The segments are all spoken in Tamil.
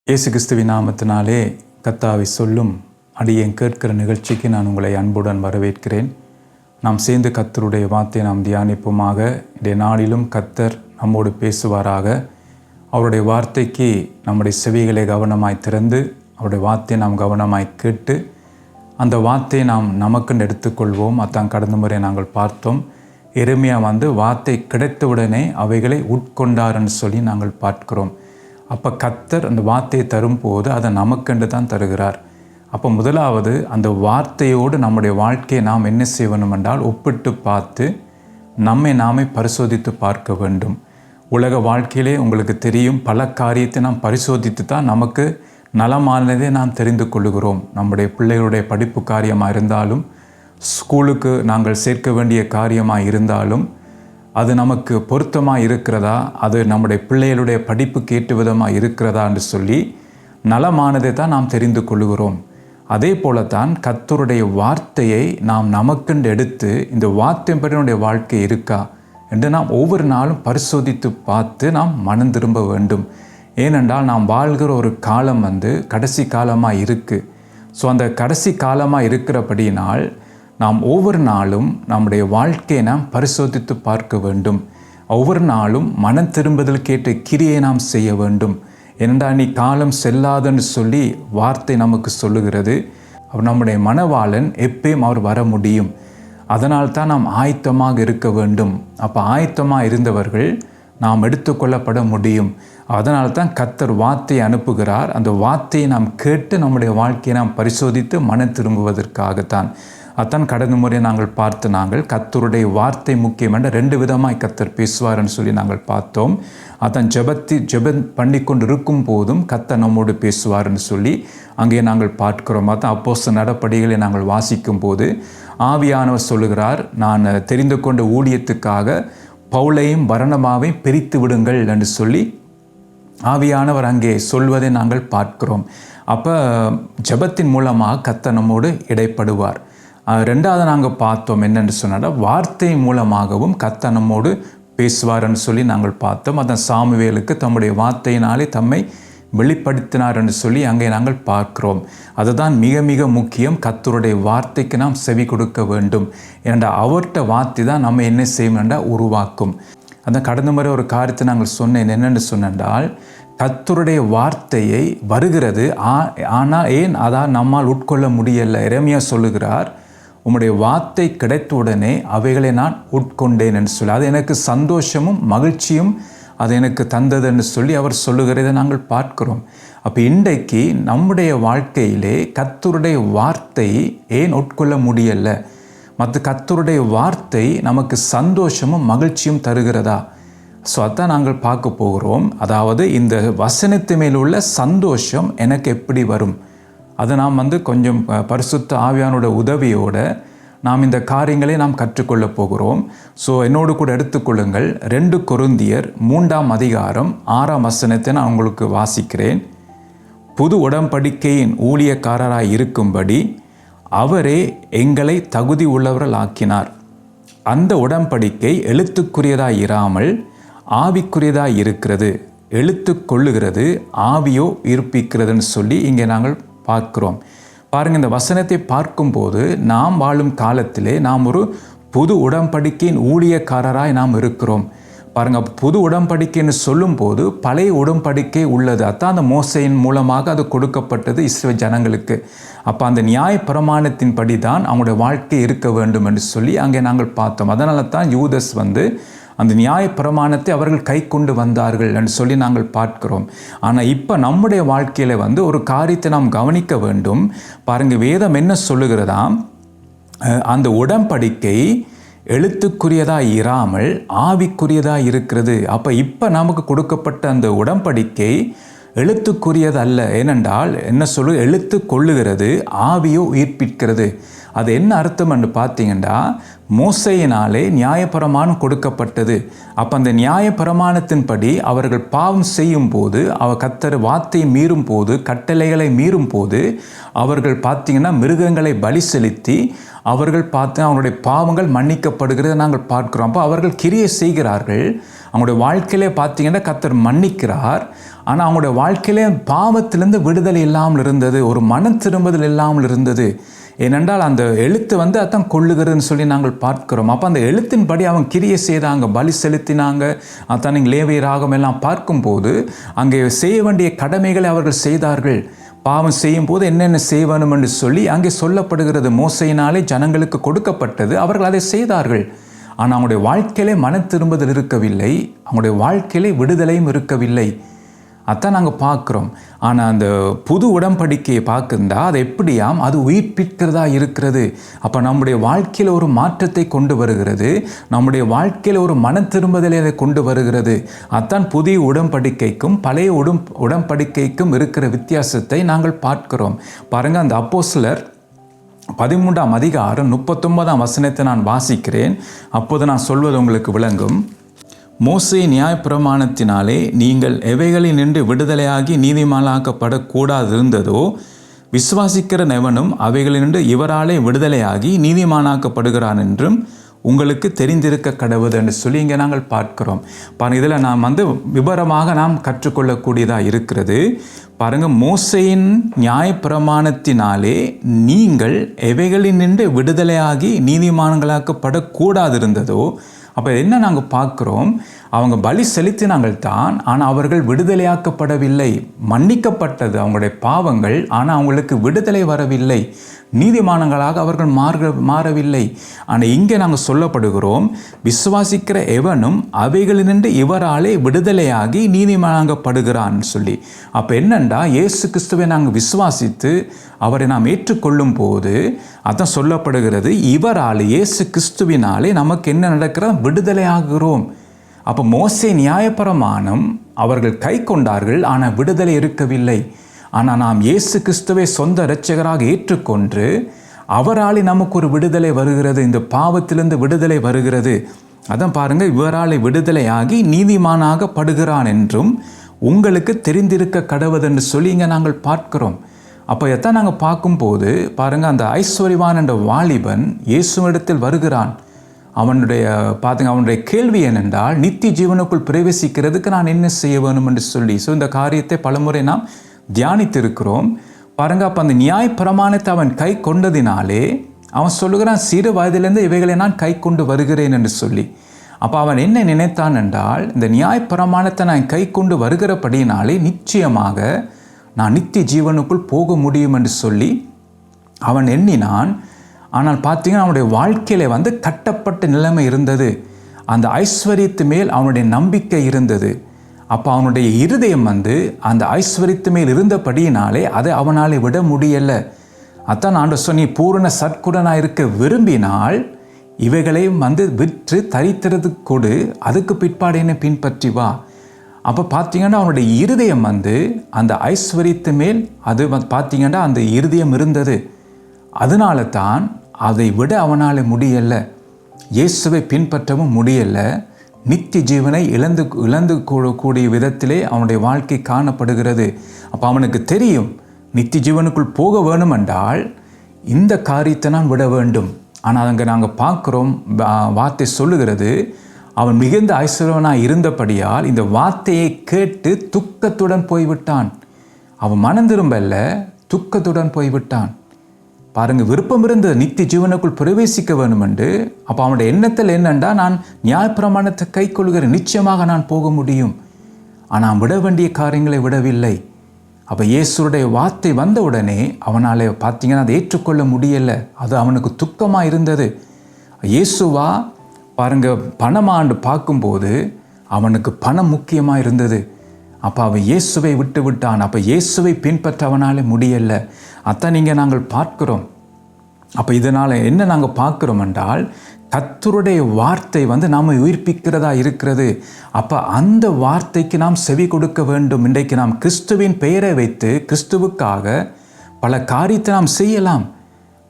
இயேசு கிறிஸ்துவின் நாமத்தினாலே கர்த்தாவை சொல்லும் அடியேன் கேட்கிற நிகழ்ச்சிக்கு நான் உங்களை அன்புடன் வரவேற்கிறேன். நாம் சேர்ந்து கர்த்தருடைய வார்த்தையை நாம் தியானிப்போமாக. இன்றைய நாளிலும் கர்த்தர் நம்மோடு பேசுவாராக. அவருடைய வார்த்தைக்கு நம்முடைய செவிகளை கவனமாய் திறந்து அவருடைய வார்த்தையை நாம் கவனமாய் கேட்டு அந்த வார்த்தையை நாம் நமக்குன்னு எடுத்துக்கொள்வோம். அதான் கடந்த முறை நாங்கள் பார்த்தோம். எரேமியா வார்த்தை கிடைத்தவுடனே அவைகளை உட்கொண்டார்ன்னு சொல்லி நாங்கள் பார்க்கிறோம். அப்போ கர்த்தர் அந்த வார்த்தையை தரும்போது அதை நமக்கென்று தான் தருகிறார். அப்போ முதலாவது அந்த வார்த்தையோடு நம்முடைய வாழ்க்கையை நாம் என்ன செய்யணும் என்றால் ஒப்பிட்டு பார்த்து நம்மை நாமே பரிசோதித்து பார்க்க வேண்டும். உலக வாழ்க்கையிலே உங்களுக்கு தெரியும், பல காரியத்தை நாம் பரிசோதித்து தான் நமக்கு நலமானதை நாம் தெரிந்து கொள்ளுகிறோம். நம்முடைய பிள்ளைகளுடைய படிப்பு காரியமாக இருந்தாலும், ஸ்கூலுக்கு நாங்கள் சேர்க்க வேண்டிய காரியமாக இருந்தாலும், அது நமக்கு பொருத்தமாக இருக்கிறதா, அது நம்முடைய பிள்ளைகளுடைய படிப்புக்கு ஏற்ற விதமாக இருக்கிறதா என்று சொல்லி நலமானதை தான் நாம் தெரிந்து கொள்ளுகிறோம். அதே போலத்தான் கர்த்தருடைய வார்த்தையை நாம் நமக்கென்று எடுத்து இந்த வார்த்தையினுடைய வாழ்க்கை இருக்கா என்று நாம் ஒவ்வொரு நாளும் பரிசோதித்து பார்த்து நாம் மனம் திரும்ப வேண்டும். ஏனென்றால் நாம் வாழ்கிற ஒரு காலம் கடைசி காலமாக இருக்குது. ஸோ அந்த கடைசி காலமாக இருக்கிறபடியினால் நாம் ஒவ்வொரு நாளும் நம்முடைய வாழ்க்கையை நாம் பரிசோதித்து பார்க்க வேண்டும். ஒவ்வொரு நாளும் மனம் திரும்புதலுக்கேற்ற கிரியை நாம் செய்ய வேண்டும். ஏனென்றால் நீ காலம் செல்லாதுன்னு சொல்லி வார்த்தை நமக்கு சொல்லுகிறது. அவர் நம்முடைய மனவாளன் எப்பயும் அவர் வர முடியும். அதனால்தான் நாம் ஆயத்தமாக இருக்க வேண்டும். அப்போ ஆயத்தமாக இருந்தவர்கள் நாம் எடுத்துக்கொள்ளப்பட முடியும். அதனால்தான் கர்த்தர் வார்த்தையை அனுப்புகிறார். அந்த வார்த்தையை நாம் கேட்டு நம்முடைய வாழ்க்கையை நாம் பரிசோதித்து மனம் திரும்புவதற்காகத்தான். அதான் கடந்த முறை நாங்கள் கர்த்தருடைய வார்த்தை முக்கியம் என்ற 2 விதமாய் கர்த்தர் பேசுவார்னு சொல்லி நாங்கள் பார்த்தோம். அதான் ஜெபம் பண்ணி கொண்டு இருக்கும் போதும் கர்த்தர் நம்மோடு பேசுவார்னு சொல்லி அங்கே நாங்கள் பார்க்கிறோம். அதான் அப்போஸ்தலர் நடபடிகளை நாங்கள் வாசிக்கும் போது ஆவியானவர் சொல்லுகிறார், நான் தெரிந்து கொண்ட ஊழியத்துக்காக பவுலையும் பரணபாவையும் பிரித்து விடுங்கள் என்று சொல்லி ஆவியானவர் அங்கே சொல்வதை நாங்கள் பார்க்கிறோம். அப்போ ஜெபத்தின் மூலமாக கர்த்தர் நம்மோடு இடைப்படுவார். ரெண்டாவது நாங்கள் பார்த்தோம் என்னென்று சொன்னால் வார்த்தை மூலமாகவும் கர்த்தர் நம்மோடு பேசுவார்ன்னு சொல்லி நாங்கள் பார்த்தோம். அதான் சாமுவேலுக்கு தம்முடைய வார்த்தையினாலே தம்மை வெளிப்படுத்தினார் என்று சொல்லி அங்கே நாங்கள் பார்க்கிறோம். அதுதான் மிக மிக முக்கியம். கர்த்தருடைய வார்த்தைக்கு நாம் செவி கொடுக்க வேண்டும். ஏன்னா அவர்கிட்ட வார்த்தை தான் நம்ம என்ன செய்யும் என்றால் உருவாக்கும். அந்த கடந்த முறை ஒரு காரியத்தை நாங்கள் சொன்னேன். என்னென்னு சொன்னால் கர்த்தருடைய வார்த்தையை வருகிறது, ஆனால் ஏன் அதான் நம்மால் உட்கொள்ள முடியலை. எரேமியா சொல்லுகிறார், உம்முடைய வார்த்தை கிடைத்த உடனே அவைகளை நான் உட்கொண்டேன் என்று சொல்லி, அது எனக்கு சந்தோஷமும் மகிழ்ச்சியும் அது எனக்கு தந்ததுன்னு சொல்லி அவர் சொல்லுகிறதை நாங்கள் பார்க்கிறோம். அப்போ இன்றைக்கு நம்முடைய வாழ்க்கையிலே கர்த்தருடைய வார்த்தை ஏன் உட்கொள்ள முடியலை? மற்ற கர்த்தருடைய வார்த்தை நமக்கு சந்தோஷமும் மகிழ்ச்சியும் தருகிறதா? ஸோ அதான் நாங்கள் பார்க்க போகிறோம். அதாவது இந்த வசனத்து மேல் உள்ள சந்தோஷம் எனக்கு எப்படி வரும்? அதை நாம் கொஞ்சம் பரிசுத்த ஆவியானோட உதவியோடு நாம் இந்த காரியங்களை நாம் கற்றுக்கொள்ள போகிறோம். ஸோ என்னோடு கூட எடுத்துக்கொள்ளுங்கள். 2 கொரிந்தியர் 3ஆம் அதிகாரம் 6ஆம் வசனத்தை நான் உங்களுக்கு வாசிக்கிறேன். புது உடன்படிக்கையின் ஊழியக்காரராய் இருக்கும்படி அவரே எங்களை தகுதி உள்ளவர்கள் ஆக்கினார். அந்த உடன்படிக்கை எழுத்துக்குரியதாய் இராமல் ஆவிக்குரியதாய் இருக்கிறது. எழுத்து கொள்ளுகிறது, ஆவியோ இருப்பிக்கிறதுன்னு சொல்லி இங்கே நாங்கள் பார்க்கிறோம். பாருங்கள், இந்த வசனத்தை பார்க்கும்போது நாம் வாழும் காலத்திலே நாம் ஒரு புது உடன்படிக்கையின் ஊழியக்காரராய் நாம் இருக்கிறோம். பாருங்கள், புது உடன்படிக்கைன்னு சொல்லும்போது பழைய உடன்படிக்கை உள்ளது. அதான் அந்த மோசையின் மூலமாக அது கொடுக்கப்பட்டது இஸ்ரவேல் ஜனங்களுக்கு. அப்போ அந்த நியாய பிரமாணத்தின்படி தான் அவங்களுடைய வாழ்க்கை இருக்க வேண்டும் என்று சொல்லி அங்கே நாங்கள் பார்த்தோம். அதனால தான் யூதஸ் அந்த நியாய பிரமாணத்தை அவர்கள் கை கொண்டு வந்தார்கள் என்று சொல்லி நாங்கள் பார்க்கிறோம். ஆனால் இப்போ நம்முடைய வாழ்க்கையில் ஒரு காரியத்தை நாம் கவனிக்க வேண்டும். பாருங்கள், வேதம் என்ன சொல்லுகிறதாம், அந்த உடன்படிக்கை எழுத்துக்குரியதாக இராமல் ஆவிக்குரியதாக இருக்கிறது. அப்போ இப்போ நமக்கு கொடுக்கப்பட்ட அந்த உடன்படிக்கை எழுத்துக்குரியது அல்ல. ஏனென்றால் என்ன சொல்லு, எழுத்து கொள்ளுகிறது, ஆவியோ உயிர்ப்பிக்கிறது. அது என்ன அர்த்தம் என்று பார்த்தீங்கன்னா, மோசையினாலே நியாயப்பிரமாணம் கொடுக்கப்பட்டது. அப்போ அந்த நியாயப்பிரமாணத்தின்படி அவர்கள் பாவம் செய்யும் போது, கர்த்தர் வார்த்தையை மீறும் போது, கட்டளைகளை மீறும் போது அவர்கள் பார்த்தீங்கன்னா மிருகங்களை பலி செலுத்தி அவர்கள் அவங்களுடைய பாவங்கள் மன்னிக்கப்படுகிறத நாங்கள் பார்க்கிறோம். அப்போ அவர்கள் கிரியை செய்கிறார்கள். அவங்களுடைய வாழ்க்கையிலே பார்த்தீங்கன்னா கர்த்தர் மன்னிக்கிறார். ஆனால் அவங்களுடைய வாழ்க்கையிலே பாவத்திலிருந்து விடுதலை இல்லாமல் இருந்தது, ஒரு மனம் திரும்புதல் இல்லாமல் இருந்தது. ஏனென்றால் அந்த எழுத்து அதான் கொள்ளுகிறதுன்னு சொல்லி நாங்கள் பார்க்கிறோம். அப்போ அந்த எழுத்தின்படி அவங்க கிரியை செய்தாங்க, பலி செலுத்தினாங்க. அதான் நீங்கள் லேவிய ராகம் எல்லாம் பார்க்கும்போது அங்கே செய்ய வேண்டிய கடமைகளை அவர்கள் செய்தார்கள். பாவம் செய்யும் போது என்னென்ன செய்யணும் என்று சொல்லி அங்கே சொல்லப்படுகிறது. மோசையினாலே ஜனங்களுக்கு கொடுக்கப்பட்டது, அவர்கள் அதை செய்தார்கள். ஆனால் அவங்களுடைய வாழ்க்கையிலே மன திரும்புதல் இருக்கவில்லை, அவங்களுடைய வாழ்க்கையிலே விடுதலையும் இருக்கவில்லை. அதான் நாங்கள் பார்க்குறோம். ஆனால் அந்த புது உடன்படிக்கையை பார்க்குறதா அது எப்படியாம், அது உயிர்ப்பிக்கிறதா இருக்கிறது. அப்போ நம்முடைய வாழ்க்கையில் ஒரு மாற்றத்தை கொண்டு வருகிறது, நம்முடைய வாழ்க்கையில் ஒரு மன திரும்புதலை கொண்டு வருகிறது. அதான் புதிய உடன்படிக்கைக்கும் பழைய உடன்படிக்கைக்கும் இருக்கிற வித்தியாசத்தை நாங்கள் பார்க்கிறோம். பாருங்கள், அந்த அப்போஸ்தலர் 13ஆம் அதிகாரம் 39ஆம் வசனத்தை நான் வாசிக்கிறேன். அப்போது நான் சொல்வது உங்களுக்கு விளங்கும். மோசே நியாயப்பிரமாணத்தினாலே நீங்கள் எவைகளில் நின்று விடுதலையாகி நீதிமானாக்கப்படக்கூடாதிருந்ததோ விசுவாசிக்கிற எவனும் அவைகளினின்று இவராலே விடுதலையாகி நீதிமானாக்கப்படுகிறான் என்றும் உங்களுக்கு தெரிந்திருக்க கடவுது என்று சொல்லி இங்கே நாங்கள் பார்க்கிறோம். பாருங்கள், இதில் நாம் விபரமாக நாம் கற்றுக்கொள்ளக்கூடியதாக இருக்கிறது. பாருங்கள், மோசேயின் நியாயப்பிரமாணத்தினாலே நீங்கள் எவைகளில் நின்று விடுதலையாகி நீதிமான்களாக்கப்படக்கூடாதிருந்ததோ. அப்போ என்ன நாங்கள் பார்க்குறோம், அவங்க பலி செலுத்தினாங்கள் தான், ஆனால் அவர்கள் விடுதலையாக்கப்படவில்லை. மன்னிக்கப்பட்டது அவங்களுடைய பாவங்கள், ஆனால் அவங்களுக்கு விடுதலை வரவில்லை, நீதிமான்களாக அவர்கள் மாறவில்லை. ஆனால் இங்கே நாங்கள் சொல்லப்படுகிறோம், விசுவாசிக்கிற எவனும் அவைகளினின்று இவராலே விடுதலையாகி நீதிமானாக்கப்படுகிறான்னு சொல்லி. அப்போ என்னண்டா, இயேசு கிறிஸ்துவை நாங்கள் விசுவாசித்து அவரை நாம் ஏற்றுக்கொள்ளும் போது அதான் சொல்லப்படுகிறது, இவரால் இயேசு கிறிஸ்துவினாலே நமக்கு என்ன நடக்கிறது, விடுதலை ஆகிறோம். அப்போ மோசே நியாயப்பிரமாணம் அவர்கள் கை கொண்டார்கள், ஆனால் விடுதலை இருக்கவில்லை. ஆனால் நாம் இயேசு கிறிஸ்துவை சொந்த இரட்சகராக ஏற்றுக்கொண்டு அவராலே நமக்கு ஒரு விடுதலை வருகிறது, இந்த பாவத்திலிருந்து விடுதலை வருகிறது. அதான் பாருங்கள், இவராலே விடுதலையாகி நீதிமானாகப்படுகிறான் என்றும் உங்களுக்கு தெரிந்திருக்க கடவுது என்று சொல்லி இங்கே நாங்கள் பார்க்கிறோம். அப்போ எத்தான் நாங்கள் பார்க்கும்போது பாருங்கள், அந்த ஐஸ்வர்யவான் என்ற வாலிபன் இயேசுவிடத்தில் வருகிறான். அவனுடைய கேள்வி என்னென்றால், நித்திய ஜீவனுக்குள் பிரவேசிக்கிறதுக்கு நான் என்ன செய்ய வேணும் என்று சொல்லி. இந்த காரியத்தை பலமுறை நாம் தியானித்திருக்கிறோம். பாருங்க, அப்போ அந்த நியாயப்பிரமாணத்தை அவன் கை கொண்டதினாலே அவன் சொல்லுகிறான், சிறு வயதிலிருந்து இவைகளை நான் கை கொண்டு வருகிறேன் என்று சொல்லி. அப்போ அவன் என்ன நினைத்தான் என்றால், இந்த நியாயப்பிரமாணத்தை நான் கை கொண்டு வருகிறபடியினாலே நிச்சயமாக நான் நித்திய ஜீவனுக்குள் போக முடியும் என்று சொல்லி அவன் எண்ணினான். ஆனால் பார்த்தீங்கன்னா அவனுடைய வாழ்க்கையில கட்டப்பட்ட நிலைமை இருந்தது. அந்த ஐஸ்வர்யத்து மேல் அவனுடைய நம்பிக்கை இருந்தது. அப்போ அவனுடைய இருதயம் அந்த ஐஸ்வர்யத்து மேல் இருந்தபடியினாலே அதை அவனாலே விட முடியலை. அதான் ஆண்டவர் சொன்ன, நீ பூரண சற்குடனாக இருக்க விரும்பினால் இவைகளையும் விற்று தரித்திரது கொடு, அதுக்கு பிற்பாடு என்ன பின்பற்றி வா. அப்போ பார்த்தீங்கன்னா அவனுடைய இருதயம் அந்த ஐஸ்வர்யத்து மேல் அது பார்த்தீங்கன்னா அந்த இருதயம் இருந்தது. அதனால தான் அதை விட அவனால் முடியலை, இயேசுவை பின்பற்றவும் முடியலை. நித்திய ஜீவனை இழந்து கூடிய விதத்திலே அவனுடைய வாழ்க்கை காணப்படுகிறது. அப்போ அவனுக்கு தெரியும், நித்திய ஜீவனுக்குள் போக வேணும் என்றால் இந்த காரியத்தை நான் விட வேண்டும். ஆனால் அங்கே நாங்கள் பார்க்குறோம், வார்த்தை சொல்லுகிறது, அவன் மிகுந்த ஐஸ்வர்யவனாக இருந்தபடியால் இந்த வார்த்தையை கேட்டு துக்கத்துடன் போய்விட்டான். அவன் மனம் திரும்பல, துக்கத்துடன் போய்விட்டான். பாருங்க, விருப்பம் இருந்த நித்திய ஜீவனுக்குள் பிரவேசிக்க வேணும் என்று. அப்போ அவனுடைய எண்ணத்தில் என்னென்றா, நான் நியாயப்பிரமாணத்தை கை கொள்கிறேன், நிச்சயமாக நான் போக முடியும். ஆனால் விட வேண்டிய காரியங்களை விடவில்லை. அப்போ இயேசுடைய வார்த்தை வந்த உடனே அவனால் பார்த்தீங்கன்னா அதை ஏற்றுக்கொள்ள முடியலை. அது அவனுக்கு துக்கமாக இருந்தது. இயேசுவா பாருங்க, பணமாண்டு பார்க்கும்போது அவனுக்கு பணம் முக்கியமாக இருந்தது. அப்போ அவன் இயேசுவை விட்டு விட்டான். அப்போ இயேசுவை பின்பற்ற அவனால் முடியலை. அதான் நீங்கள் நாங்கள் பார்க்கிறோம். அப்போ இதனால் என்ன நாங்கள் பார்க்குறோம் என்றால், கர்த்தருடைய வார்த்தை நாம் உயிர்ப்பிக்கிறதா இருக்கிறது. அப்போ அந்த வார்த்தைக்கு நாம் செவி கொடுக்க வேண்டும். இன்றைக்கு நாம் கிறிஸ்துவின் பெயரை வைத்து கிறிஸ்துவுக்காக பல காரியத்தை நாம் செய்யலாம்.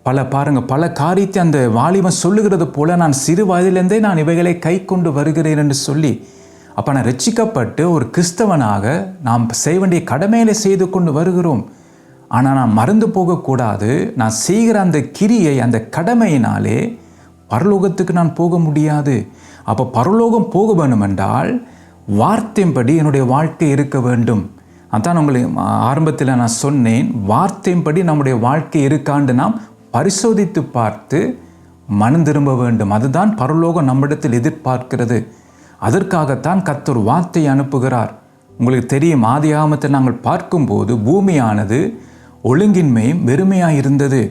பல காரியத்தை அந்த வாலிபன் சொல்லுகிறது போல, நான் சிறு வயதிலிருந்தே நான் இவைகளை கை கொண்டு வருகிறேன் என்று சொல்லி. அப்போ நான் ரட்சிக்கப்பட்டு ஒரு கிறிஸ்தவனாக நாம் செய்ய வேண்டிய கடமையில செய்து கொண்டு வருகிறோம். ஆனால் நான் மறந்து போகக்கூடாது. நான் செய்கிற அந்த கிரியை, அந்த கடமையினாலே பரலோகத்துக்கு நான் போக முடியாது. அப்போ பரலோகம் போக வேணும் என்றால் வார்த்தையின்படி என்னுடைய வாழ்க்கை இருக்க வேண்டும். அதான் உங்களுக்கு ஆரம்பத்தில் நான் சொன்னேன், வார்த்தையின்படி நம்முடைய வாழ்க்கை இருக்காண்டு நாம் பரிசோதித்து பார்த்து மனம் திரும்ப வேண்டும். அதுதான் பரலோகம் நம்மிடத்தில் எதிர்பார்க்கிறது. அதற்காகத்தான் கர்த்தர் வார்த்தையை அனுப்புகிறார். உங்களுக்கு தெரியும், ஆதியாகமத்தை நாங்கள் பார்க்கும்போது பூமியானது ஒழுங்கின்மையும் வெறுமையாக இருந்தது.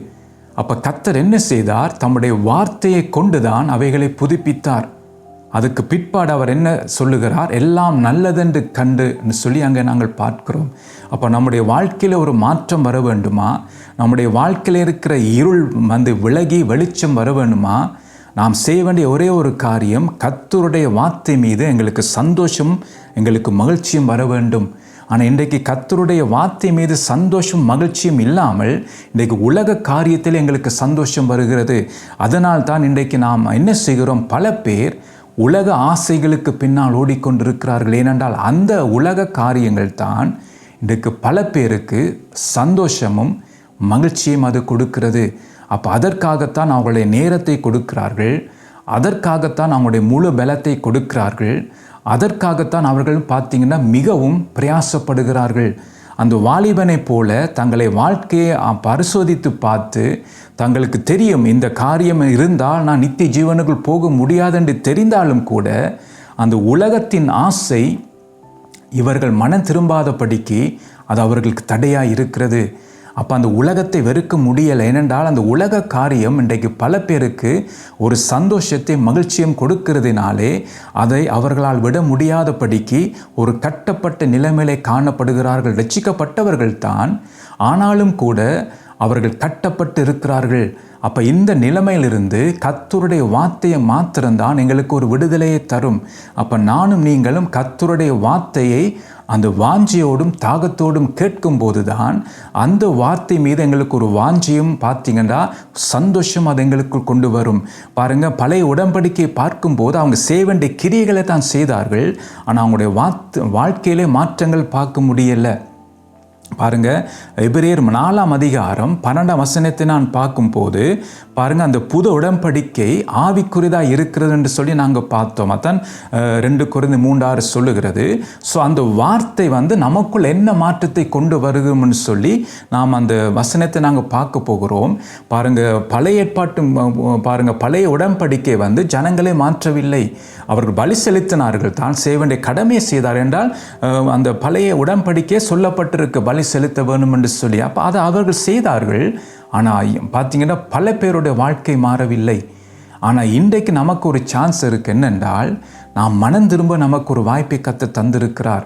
அப்போ கர்த்தர் என்ன செய்தார்? தம்முடைய வார்த்தையை கொண்டுதான் அவைகளை புதுப்பித்தார். அதுக்கு பிற்பாடு அவர் என்ன சொல்லுகிறார்? எல்லாம் நல்லதென்று கண்டுன்னு சொல்லி அங்கே நாங்கள் பார்க்கிறோம். அப்போ நம்முடைய வாழ்க்கையில் ஒரு மாற்றம் வர வேண்டுமா? நம்முடைய வாழ்க்கையில் இருக்கிற இருள் விலகி வெளிச்சம் வர வேண்டுமா? நாம் செய்ய வேண்டிய ஒரே ஒரு காரியம், கர்த்தருடைய வார்த்தை மீது எங்களுக்கு சந்தோஷம், எங்களுக்கு மகிழ்ச்சியும் வர வேண்டும். ஆனால் இன்றைக்கு கர்த்தருடைய வார்த்தை மீது சந்தோஷம் மகிழ்ச்சியும் இல்லாமல் இன்றைக்கு உலக காரியத்தில் எங்களுக்கு சந்தோஷம் வருகிறது. அதனால் தான் இன்றைக்கு நாம் என்ன செய்கிறோம்? பல பேர் உலக ஆசைகளுக்கு பின்னால் ஓடிக்கொண்டிருக்கிறார்கள். ஏனென்றால் அந்த உலக காரியங்கள் தான் இன்றைக்கு பல பேருக்கு சந்தோஷமும் மகிழ்ச்சியும் அது கொடுக்கிறது. அப்போ அதற்காகத்தான் அவங்களுடைய நேரத்தை கொடுக்கிறார்கள், அதற்காகத்தான் அவங்களுடைய முழு பலத்தை கொடுக்கிறார்கள், அதற்காகத்தான் அவர்கள் பார்த்திங்கன்னா மிகவும் பிரயாசப்படுகிறார்கள். அந்த வாலிபனை போல தங்களை வாழ்க்கையை பரிசோதித்து பார்த்து தங்களுக்கு தெரியும், இந்த காரியம் இருந்தால் நான் நித்திய ஜீவனுக்குள் போக முடியாதென்று தெரிந்தாலும் கூட அந்த உலகத்தின் ஆசை இவர்கள் மனம் திரும்பாதபடிக்கு அது அவர்களுக்கு தடையாக இருக்கிறது. அப்போ அந்த உலகத்தை வெறுக்க முடியலை. ஏனென்றால் அந்த உலக காரியம் இன்றைக்கு பல பேருக்கு ஒரு சந்தோஷத்தை மகிழ்ச்சியும் கொடுக்கிறதுனாலே அதை அவர்களால் விட முடியாதபடிக்கு ஒரு கட்டப்பட்ட நிலைமையிலே காணப்படுகிறார்கள். ரட்சிக்கப்பட்டவர்கள் தான், ஆனாலும் கூட அவர்கள் கட்டப்பட்டு இருக்கிறார்கள். அப்போ இந்த நிலைமையிலிருந்து கர்த்தருடைய வார்த்தையை மாத்திரம்தான் எங்களுக்கு ஒரு விடுதலையை தரும். அப்போ நானும் நீங்களும் கர்த்தருடைய வார்த்தையை அந்த வாஞ்சியோடும் தாகத்தோடும் கேட்கும்போது தான் அந்த வார்த்தை மீது எங்களுக்கு ஒரு வாஞ்சியும் பார்த்திங்கன்னா சந்தோஷம் அது எங்களுக்கு கொண்டு வரும். பாருங்கள், பழைய உடன்படிக்கையை பார்க்கும்போது அவங்க செய்ய வேண்டிய கிரியைகளை தான் செய்தார்கள், ஆனால் அவங்களுடைய வாழ்க்கையிலே மாற்றங்கள் பார்க்க முடியலை. பாருங்கள், எபிரேயர் 4ஆம் அதிகாரம் 12ஆம் வசனத்தை நான் பார்க்கும்போது பாருங்கள், அந்த புது உடன்படிக்கை ஆவிக்குரியதாக இருக்கிறது என்று சொல்லி நாங்கள் பார்த்தோம். அதான் 2 கொரிந்தியர் 3:6 சொல்லுகிறது. ஸோ அந்த வார்த்தை நமக்குள் என்ன மாற்றத்தை கொண்டு வருகிறோம்னு சொல்லி நாம் அந்த வசனத்தை நாங்கள் பார்க்க போகிறோம். பாருங்கள், பழைய ஏற்பாட்டு பாருங்கள், பழைய உடன்படிக்கை ஜனங்களே மாற்றவில்லை. அவர்கள் பலி செலுத்தினார்கள், தான் செய்ய வேண்டிய கடமையை செய்தார் என்றால் அந்த பழைய உடன்படிக்கையே சொல்லப்பட்டிருக்கு பலி செலுத்த வேணும் என்று சொல்லி. அப்போ அதை அவர்கள் செய்தார்கள். ஆனால் பார்த்தீங்கன்னா பல பேருடைய வாழ்க்கை மாறவில்லை. ஆனால் இன்றைக்கு நமக்கு ஒரு சான்ஸ் இருக்குது. என்னென்றால், நாம் மனம் திரும்ப நமக்கு ஒரு வாய்ப்பை கர்த்தர் தந்திருக்கிறார்.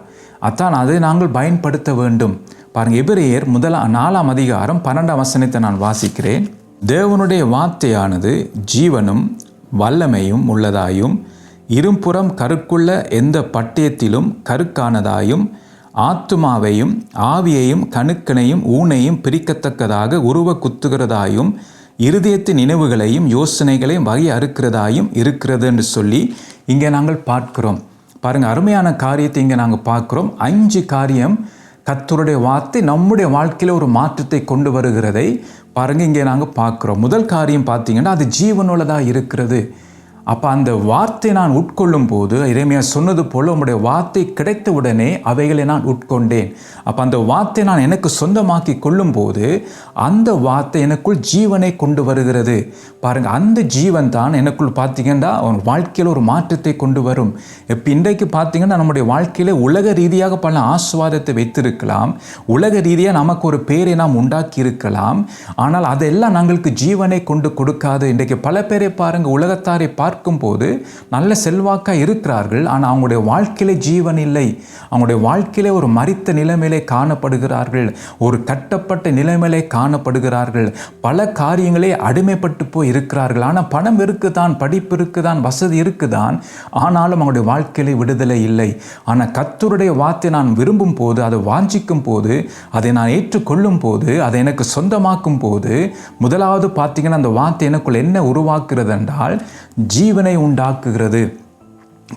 அதான் அதை நாங்கள் பயன்படுத்த வேண்டும். பாருங்கள், எபிரேயர் 4ஆம் அதிகாரம் 12ஆம் வசனத்தை நான் வாசிக்கிறேன். தேவனுடைய வார்த்தையானது ஜீவனும் வல்லமையும் உள்ளதாயும் இருபுறம் கருக்குள்ள எந்த பட்டயத்திலும் கருக்கானதாயும் ஆத்துமாவையும் ஆவியையும் கணுக்கனையும் ஊனையும் பிரிக்கத்தக்கதாக உருவ குத்துகிறதாயும் இருதயத்தின் நினைவுகளையும் யோசனைகளையும் வகை அறுக்கிறதாயும் இருக்கிறது என்று சொல்லி இங்கே நாங்கள் பார்க்கிறோம். பாருங்கள், அருமையான காரியத்தை இங்கே நாங்கள் பார்க்குறோம். 5 காரியம் கர்த்தருடைய வார்த்தை நம்முடைய வாழ்க்கையில் ஒரு மாற்றத்தை கொண்டு வருகிறதை பாருங்கள் இங்கே நாங்கள் பார்க்குறோம். முதல் காரியம் பார்த்தீங்கன்னா அது ஜீவனுள்ளதாக இருக்கிறது. அப்போ அந்த வார்த்தை நான் உட்கொள்ளும் போது எரேமியா சொன்னது போல் உங்களுடைய வார்த்தை கிடைத்த உடனே அவைகளை நான் உட்கொண்டேன். அப்போ அந்த வார்த்தை நான் எனக்கு சொந்தமாக்கி கொள்ளும் போது அந்த வார்த்தை எனக்குள் ஜீவனை கொண்டு வருகிறது. பாருங்கள், அந்த ஜீவன் தான் எனக்குள் பார்த்தீங்கன்னா வாழ்க்கையில் ஒரு மாற்றத்தை கொண்டு வரும். இப்போ இன்றைக்கு பார்த்தீங்கன்னா நம்முடைய வாழ்க்கையில் உலக ரீதியாக பல ஆசீர்வாதத்தை வைத்திருக்கலாம், உலக ரீதியாக நமக்கு ஒரு பேரை நாம் உண்டாக்கி இருக்கலாம். ஆனால் அதெல்லாம் நாங்களுக்கு ஜீவனை கொண்டு கொடுக்காது. இன்றைக்கு பல பேரை பாருங்கள், உலகத்தாரை பார்க்கும்போது நல்ல செல்வாக்காக இருக்கிறார்கள், ஆனால் அவங்களுடைய வாழ்க்கையிலே ஜீவன் இல்லை. அவங்களுடைய வாழ்க்கையிலே ஒரு மரித்த நிலைமையிலே காணப்படுகிறார்கள், ஒரு கட்டப்பட்ட நிலைமையிலே காணப்படுகிறார்கள், பல காரியங்களே அடிமைப்பட்டு போய் இருக்கிறார்கள். ஆனால் பணம் இருக்குதான், படிப்பு இருக்குதான், வசதி இருக்குதான், ஆனாலும் அவங்களுடைய வாழ்க்கையிலே விடுதலை இல்லை. ஆனால் கர்த்தருடைய வார்த்தை நான் விரும்பும் போது, அதை வாஞ்சிக்கும் போது, அதை நான் ஏற்றுக்கொள்ளும் போது, அதை எனக்கு சொந்தமாக்கும் போது, முதலாவது பார்த்தீங்கன்னா அந்த வார்த்தை எனக்குள் என்ன உருவாக்குறது என்றால் ஜீவனை உண்டாக்குகிறது.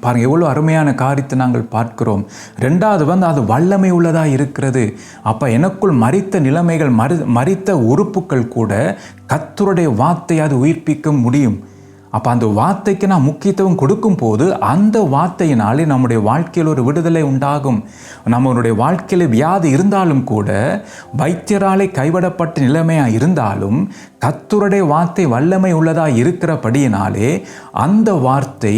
பாருங்கள், எவ்வளோ அருமையான காரியத்தை நாங்கள் பார்க்கிறோம். 2வது அது வல்லமை உள்ளதாக இருக்கிறது. அப்போ எனக்குள் மரித்த நிலைமைகள், மரித்த உறுப்புகள் கூட கர்த்தருடைய வார்த்தை அது உயிர்ப்பிக்க முடியும். அப்போ அந்த வார்த்தைக்கு நான் முக்கியத்துவம் கொடுக்கும் போது அந்த வார்த்தையினாலே நம்முடைய வாழ்க்கையில் ஒரு விடுதலை உண்டாகும். நம்மளுடைய வாழ்க்கையில் வியாதி இருந்தாலும் கூட, வைத்தியராலே கைவிடப்பட்ட நிலைமையாக இருந்தாலும் கர்த்தருடைய வார்த்தை வல்லமை உள்ளதாக இருக்கிறபடியினாலே அந்த வார்த்தை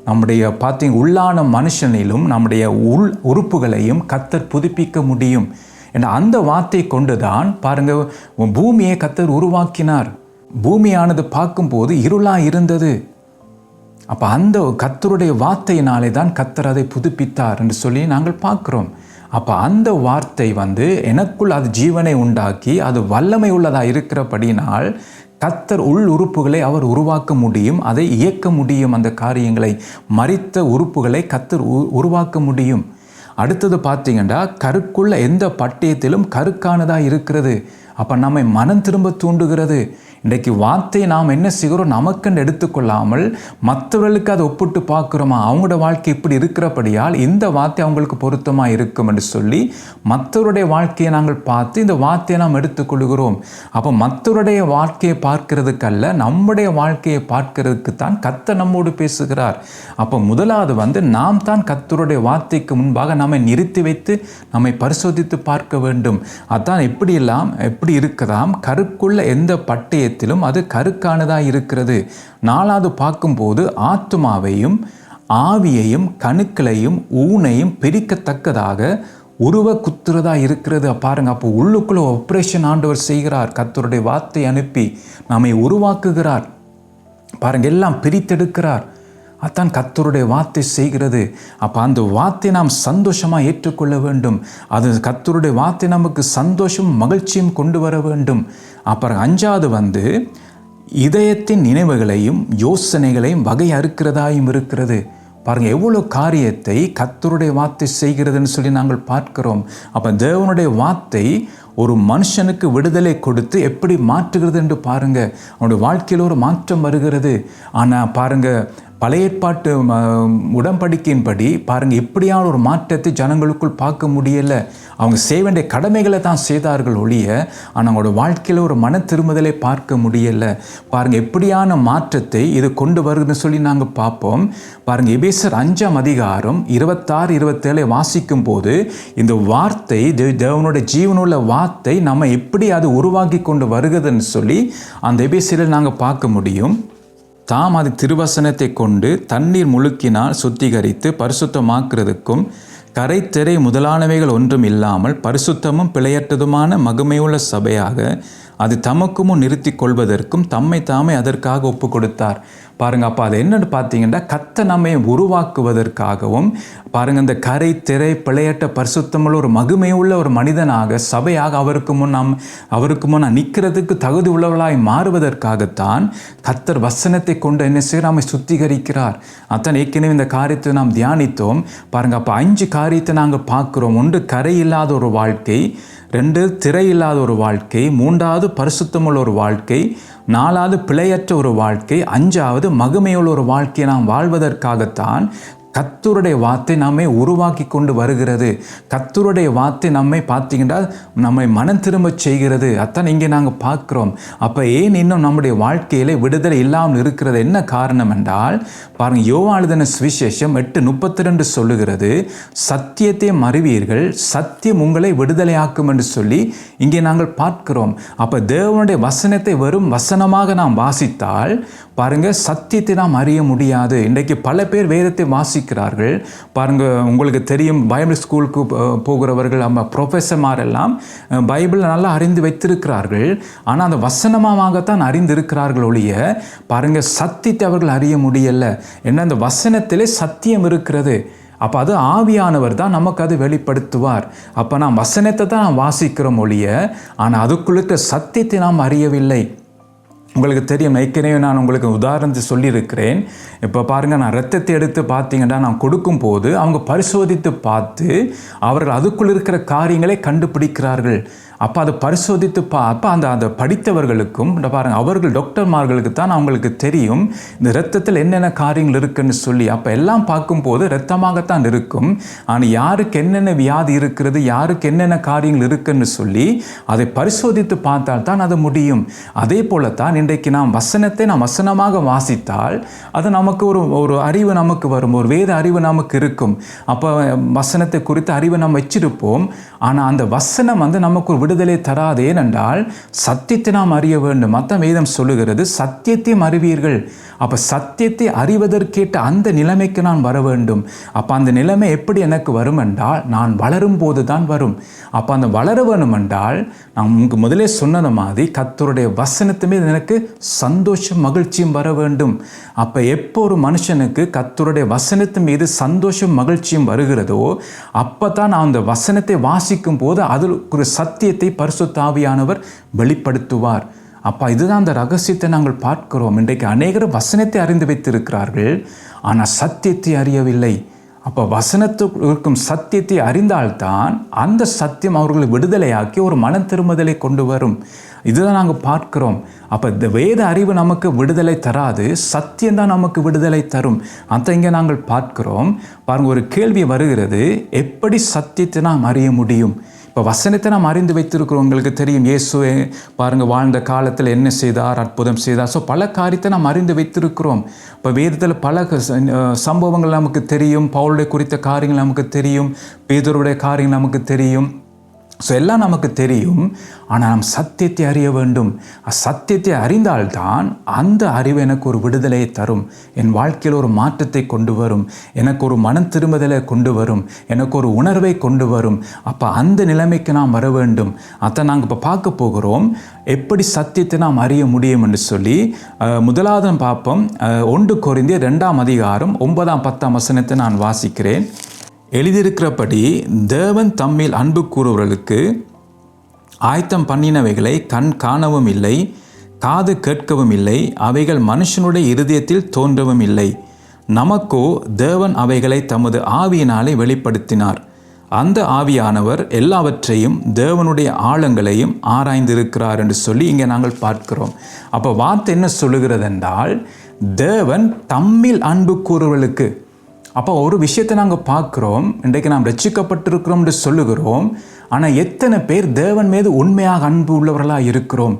நம்முடைய உள்ளான மனுஷனிலும் நம்முடைய உள் உறுப்புகளையும் கர்த்தர் புதுப்பிக்க முடியும். ஏன்னா அந்த வார்த்தை கொண்டு தான் பாருங்க பூமியை கர்த்தர் உருவாக்கினார். பூமியானது பார்க்கும்போது இருளாக இருந்தது. அப்போ அந்த கர்த்தருடைய வார்த்தையினாலே தான் கர்த்தர் அதை புதுப்பித்தார் என்று சொல்லி நாங்கள் பார்க்குறோம். அப்போ அந்த வார்த்தை எனக்குள் அது ஜீவனை உண்டாக்கி அது வல்லமை உள்ளதாக இருக்கிறபடினால் கர்த்தர் உள் உறுப்புகளை அவர் உருவாக்க முடியும், அதை இயக்க முடியும். அந்த காரியங்களை மரித்த உறுப்புகளை கர்த்தர் உருவாக்க முடியும். அடுத்தது பார்த்தீங்கன்னா கருக்குள்ள எந்த பட்டயத்திலும் கருக்கானதாக இருக்கிறது. அப்போ நம்மை மனம் திரும்ப தூண்டுகிறது. இன்றைக்கு வார்த்தையை நாம் என்ன செய்கிறோம், நமக்குன்னு எடுத்துக்கொள்ளாமல் மற்றவர்களுக்கு அதை ஒப்பிட்டு பார்க்குறோமா, அவங்களோட வாழ்க்கை இப்படி இருக்கிறபடியால் இந்த வார்த்தை அவங்களுக்கு பொருத்தமாக இருக்கும் என்று சொல்லி மற்றவருடைய வாழ்க்கையை நாங்கள் பார்த்து இந்த வார்த்தையை நாம் எடுத்துக்கொள்கிறோம். அப்போ மற்றவருடைய வாழ்க்கையை பார்க்கிறதுக்கல்ல, நம்முடைய வாழ்க்கையை பார்க்கிறதுக்கு தான் கர்த்தர் நம்மோடு பேசுகிறார். அப்போ முதலாவது நாம் தான் கர்த்தருடைய வார்த்தைக்கு முன்பாக நம்மை நிறுத்தி வைத்து நம்மை பரிசோதித்து பார்க்க வேண்டும். அதான் எப்படி இருக்குதாம், கருக்குள்ள எந்த பட்டயத்திலும் அது கருக்கானதாக இருக்கிறது. நாலாவது பார்க்கும்போது ஆத்துமாவையும் ஆவியையும் கணுக்களையும் ஊனையும் பிரிக்கத்தக்கதாக உருவ குத்துறதா இருக்கிறது. பாருங்க, அப்போ உள்ளுக்குள்ள ஆபரேஷன் ஆண்டவர் செய்கிறார். கர்த்தருடைய வார்த்தை அனுப்பி நம்மை உருவாக்குகிறார். பாருங்க, எல்லாம் பிரித்தெடுக்கிறார். அதான் கர்த்தருடைய வார்த்தை செய்கிறது. அப்போ அந்த வார்த்தை நாம் சந்தோஷமாக ஏற்றுக்கொள்ள வேண்டும். அது கர்த்தருடைய வார்த்தை நமக்கு சந்தோஷம் மகிழ்ச்சியும் கொண்டு வர வேண்டும். அப்புறம் அஞ்சாவது இதயத்தின் நினைவுகளையும் யோசனைகளையும் வகை அறுக்கிறதாயும் இருக்கிறது. பாருங்கள், எவ்வளோ காரியத்தை கர்த்தருடைய வார்த்தை செய்கிறதுன்னு சொல்லி நாங்கள் பார்க்கிறோம். அப்போ தேவனுடைய வார்த்தை ஒரு மனுஷனுக்கு விடுதலை கொடுத்து எப்படி மாற்றுகிறது என்று பாருங்கள். அவனுடைய வாழ்க்கையில் ஒரு மாற்றம் வருகிறது. ஆனால் பாருங்கள், பழைய ஏற்பாட்டு உடன்படிக்கையின்படி பாருங்கள், எப்படியான ஒரு மாற்றத்தை ஜனங்களுக்குள் பார்க்க முடியலை. அவங்க செய்ய வேண்டிய கடமைகளை தான் செய்தார்கள் ஒழிய, ஆனால் அவங்களோட வாழ்க்கையில் ஒரு மன திரும்புதலை பார்க்க முடியலை. பாருங்கள், எப்படியான மாற்றத்தை இது கொண்டு வருதுன்னு சொல்லி நாங்கள் பார்ப்போம். பாருங்கள், எபேசியர் 5ஆம் அதிகாரம் 26-27 வாசிக்கும் போது இந்த வார்த்தை தேவனுடைய ஜீவனுள்ள வார்த்தை நம்ம எப்படி அது உருவாக்கி கொண்டு வருகிறதுன்னு சொல்லி அந்த எபேசியரில் நாங்கள் பார்க்க முடியும். தாம் அது திருவசனத்தை கொண்டு தண்ணீர் முழுக்கினால் சுத்திகரித்து பரிசுத்தமாக்குறதுக்கும் கரை திரை முதலானவைகள் ஒன்றும் இல்லாமல் பரிசுத்தமும் பிழையற்றதுமான மகிமையுள்ள சபையாக அது தமக்கு முன் நிறுத்தி கொள்வதற்கும் தம்மை தாமே அதற்காக ஒப்பு கொடுத்தார். பாருங்கள், அப்போ அது என்னன்னு பார்த்தீங்கன்னா கர்த்தர் நம்மை உருவாக்குவதற்காகவும் பாருங்கள், இந்த கரை திரை பிழையற்ற பரிசுத்தமுள்ள ஒரு மகிமையுள்ள ஒரு மனிதனாக சபையாக அவருக்கு முன் நிற்கிறதுக்கு தகுதி உள்ளவர்களாய் மாறுவதற்காகத்தான் கர்த்தர் வசனத்தை கொண்டு என்ன செய்ய நம்மை சுத்திகரிக்கிறார். அதான் ஏற்கனவே இந்த காரியத்தை நாம் தியானித்தோம். பாருங்கள், அப்போ 5 காரியத்தை நாங்கள் பார்க்குறோம். 1 கரை இல்லாத ஒரு வாழ்க்கை, 2 திரை இல்லாத ஒரு வாழ்க்கை, 3வது பரிசுத்தமுள்ள ஒரு வாழ்க்கை, 4வது பிழையற்ற ஒரு வாழ்க்கை, 5வது மகிமையுள்ள ஒரு வாழ்க்கையை நாம் வாழ்வதற்காகத்தான் கர்த்தருடைய வார்த்தை நம்மை உருவாக்கி கொண்டு வருகிறது. கர்த்தருடைய வார்த்தை நம்மை பார்த்தீங்கன்னா நம்மை மனம் திரும்ப செய்கிறது. அதான் இங்கே நாங்கள் பார்க்குறோம். அப்போ ஏன் இன்னும் நம்முடைய வாழ்க்கையில் விடுதலை இல்லாமல் இருக்கிறது? என்ன காரணம் என்றால் பாருங்கள், யோவான் எழுதின சுவிசேஷம் 8:32 சொல்லுகிறது, சத்தியத்தை அறிவீர்கள், சத்தியம் உங்களை விடுதலையாக்கும் என்று சொல்லி இங்கே நாங்கள் பார்க்கிறோம். அப்போ தேவனுடைய வசனத்தை வெறும் வசனமாக நாம் வாசித்தால் பாருங்கள், சத்தியத்தை நாம் அறிய முடியாது. இன்றைக்கு பல பேர் வேதத்தை வாசிக்கிறார்கள். பாருங்கள், உங்களுக்கு தெரியும், பைபிள் ஸ்கூலுக்கு போகிறவர்கள் நம்ம ப்ரொஃபஸர்மார் எல்லாம் பைபிளை நல்லா அறிந்து வைத்திருக்கிறார்கள். ஆனால் அந்த வசனமாகத்தான் அறிந்திருக்கிறார்கள் ஒழிய பாருங்கள், சத்தியத்தை அவர்கள் அறிய முடியலை. ஏன்னா அந்த வசனத்திலே சத்தியம் இருக்கிறது. அப்போ அது ஆவியானவர் தான் நமக்கு அது வெளிப்படுத்துவார். அப்போ நாம் வசனத்தை தான் நாம் வாசிக்கிறோம் ஒழிய, ஆனால் அதுக்குள்ள சத்தியத்தை நாம் அறியவில்லை. உங்களுக்கு தெரியும், ஏற்கனவே நான் உங்களுக்கு உதாரணத்தை சொல்லியிருக்கிறேன். இப்போ பாருங்கள், நான் ரத்தத்தை எடுத்து பார்த்தீங்கன்னா நான் கொடுக்கும்போது அவங்க பரிசோதித்து பார்த்து அவர்கள் அதுக்குள் இருக்கிற காரியங்களை கண்டுபிடிக்கிறார்கள். அப்போ அதை பரிசோதித்து அப்போ அந்த படித்தவர்களுக்கும் பாருங்கள், அவர்கள் டாக்டர்மார்களுக்கு தான் அவங்களுக்கு தெரியும் இந்த இரத்தத்தில் என்னென்ன காரியங்கள் இருக்குன்னு சொல்லி. அப்போ எல்லாம் பார்க்கும்போது இரத்தமாகத்தான் இருக்கும். ஆனால் யாருக்கு என்னென்ன வியாதி இருக்கிறது, யாருக்கு என்னென்ன காரியங்கள் இருக்குன்னு சொல்லி அதை பரிசோதித்து பார்த்தால் தான் அது முடியும். அதே போல தான் இன்றைக்கு நாம் வசனத்தை நாம் வசனமாக வாசித்தால் அது நமக்கு ஒரு அறிவு நமக்கு வரும், ஒரு வேத அறிவு நமக்கு இருக்கும். அப்போ வசனத்தை குறித்த அறிவை நாம் வச்சிருப்போம். ஆனால் அந்த வசனம் நமக்கு ஒரு விடுதலை தராது. ஏனென்றால் சத்தியத்தை நாம் அறிய வேண்டும். மற்ற வேதம் சொல்லுகிறது சத்தியத்தையும் அறிவீர்கள். அப்போ சத்தியத்தை அறிவதற்கேற்ற அந்த நிலைமைக்கு நான் வர வேண்டும். அப்போ அந்த நிலைமை எப்படி எனக்கு வரும் என்றால் நான் வளரும் போது தான் வரும். அப்போ அந்த வளர வேணும் என்றால் நான் உங்களுக்கு முதலே சொன்னது மாதிரி கர்த்தருடைய வசனத்து மீது எனக்கு சந்தோஷம் மகிழ்ச்சியும் வர வேண்டும். அப்போ எப்போ ஒரு மனுஷனுக்கு கர்த்தருடைய வசனத்து மீது சந்தோஷம் மகிழ்ச்சியும் வருகிறதோ அப்போ தான் நான் அந்த வசனத்தை வாசிக்கும் போது அதில் ஒரு சத்தியத்தை பரிசுத்த ஆவியானவர் வெளிப்படுத்துவார். அப்போ இதுதான் அந்த ரகசியத்தை நாங்கள் பார்க்கிறோம். இன்றைக்கு அநேகர் வசனத்தை அறிந்து வைத்திருக்கிறார்கள், ஆனால் சத்தியத்தை அறியவில்லை. அப்போ வசனத்துக்கு இருக்கும் சத்தியத்தை அறிந்தால்தான் அந்த சத்தியம் அவர்களை விடுதலையாக்கி ஒரு மனம் திரும்புதலை கொண்டு வரும். இதுதான் நாங்கள் பார்க்கிறோம். அப்போ இந்த வேத அறிவு நமக்கு விடுதலை தராது, சத்தியம்தான் நமக்கு விடுதலை தரும். அதை இங்கே நாங்கள் பார்க்கிறோம். பாருங்கள், ஒரு கேள்வி வருகிறது, எப்படி சத்தியத்தை நாம் அறிய முடியும்? இப்போ வசனத்தை நாம் அறிந்து வைத்திருக்கிறோம். உங்களுக்கு தெரியும் இயேசு பாருங்கள் வாழ்ந்த காலத்தில் என்ன செய்தார், அற்புதம் செய்தார். ஸோ பல காரியத்தை நாம் அறிந்து வைத்திருக்கிறோம். இப்போ வேதத்தில் பல சம்பவங்கள் நமக்கு தெரியும். பவுலுடைய குறித்த காரியங்கள் நமக்கு தெரியும், பேதுருடைய காரியங்கள் நமக்கு தெரியும். ஸோ எல்லாம் நமக்கு தெரியும். ஆனால் நாம் சத்தியத்தை அறிய வேண்டும். சத்தியத்தை அறிந்தால்தான் அந்த அறிவு எனக்கு ஒரு விடுதலையை தரும், என் வாழ்க்கையில் ஒரு மாற்றத்தை கொண்டு வரும், எனக்கு ஒரு மனம் திரும்புதலை கொண்டு வரும், எனக்கு ஒரு உணர்வை கொண்டு வரும். அப்போ அந்த நிலைமைக்கு நாம் வர வேண்டும். அதை நாங்கள் இப்போ பார்க்க போகிறோம், எப்படி சத்தியத்தை நாம் அறிய முடியும் என்று சொல்லி. முதலாவது பார்ப்போம், 1 கொரிந்தியர் 2ஆம் அதிகாரம் 9ஆம் 10ஆம் வசனத்தை நான் வாசிக்கிறேன். எழுதியிருக்கிறபடி தேவன் தம்மில் அன்பு கூறுவர்களுக்கு ஆயத்தம் பண்ணினவைகளை கண் காணவும் இல்லை, காது கேட்கவும் இல்லை, அவைகள் மனுஷனுடைய இருதயத்தில் தோன்றவும் இல்லை. நமக்கோ தேவன் அவைகளை தமது ஆவியினாலே வெளிப்படுத்தினார். அந்த ஆவியானவர் எல்லாவற்றையும் தேவனுடைய ஆழங்களையும் ஆராய்ந்திருக்கிறார் என்று சொல்லி இங்கே நாங்கள் பார்க்கிறோம். அப்போ வார்த்தை என்ன சொல்லுகிறது என்றால், தேவன் தம்மில் அன்பு கூறுவர்களுக்கு. அப்போ ஒரு விஷயத்தை நாங்கள் பார்க்குறோம், இன்றைக்கு நாம் ரட்சிக்கப்பட்டிருக்கிறோம் என்று சொல்லுகிறோம். ஆனால் எத்தனை பேர் தேவன் மீது உண்மையாக அன்பு உள்ளவர்களாக இருக்கிறோம்